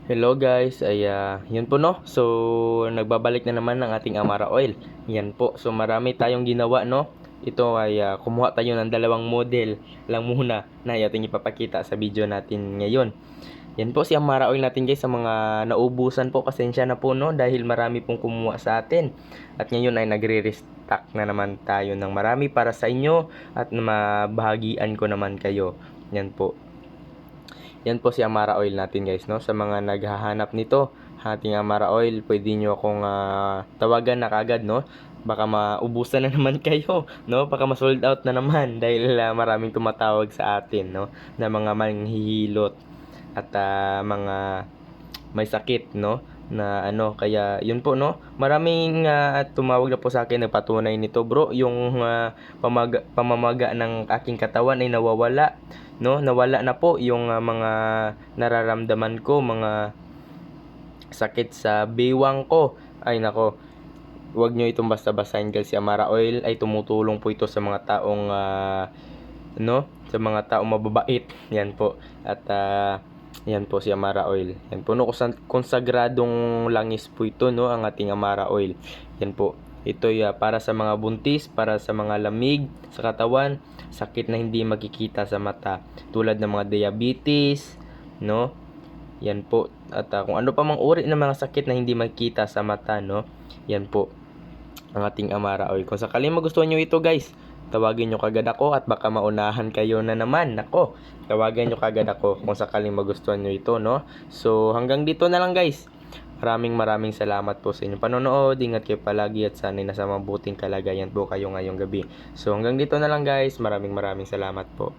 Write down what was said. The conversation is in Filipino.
Hello guys, yun po no. So, nagbabalik na naman ang ating Amara Oil. Yan po. So, marami tayong ginawa no. Ito ay kumuha tayo ng dalawang model lang muna na ating ipapakita sa video natin ngayon. Yan po si Amara Oil natin guys, sa mga naubusan po, pasensya na po no dahil marami pong kumuha sa atin. At ngayon ay nagre-restock na naman tayo ng marami para sa inyo at mabahagian ko naman kayo. Yan po. Yan po si Amara Oil natin guys no. Sa mga naghahanap nito, ating Amara Oil, pwede nyo akong tawagan na kagad no. Baka maubusan na naman kayo no. Baka ma-sold out na naman dahil maraming tumatawag sa atin no, na mga manghihilot at mga may sakit no na kaya yun po no, maraming tumawag na po sa akin, nagpatunay nito bro, yung pamamaga ng aking katawan ay nawawala no, nawala na po yung mga nararamdaman ko, mga sakit sa biwang ko. Ay nako, huwag nyo itong basta-basahin guys. Si Amara Oil ay tumutulong po ito sa mga taong sa mga taong mababait. Yan po. At yan po si Amara Oil. Yan po no, konsagradong langis po ito no, ang ating Amara Oil. Yan po. Ito para sa mga buntis, para sa mga lamig sa katawan, sakit na hindi makikita sa mata, tulad ng mga diabetes, no? Yan po. At kung ano pa mang uri ng mga sakit na hindi makikita sa mata, no? Yan po ang ating Amara Oil. Kung sakaling magustuhan nyo ito guys, tawagin nyo kagad ako at baka maunahan kayo na naman. Nako, tawagan nyo kagad ako kung sakaling magustuhan nyo ito, no? So, hanggang dito na lang guys. Maraming salamat po sa inyong panonood. Ingat kayo palagi at sana'y nasa mabuting kalagayan po kayo ngayong gabi. So, hanggang dito na lang guys. Maraming salamat po.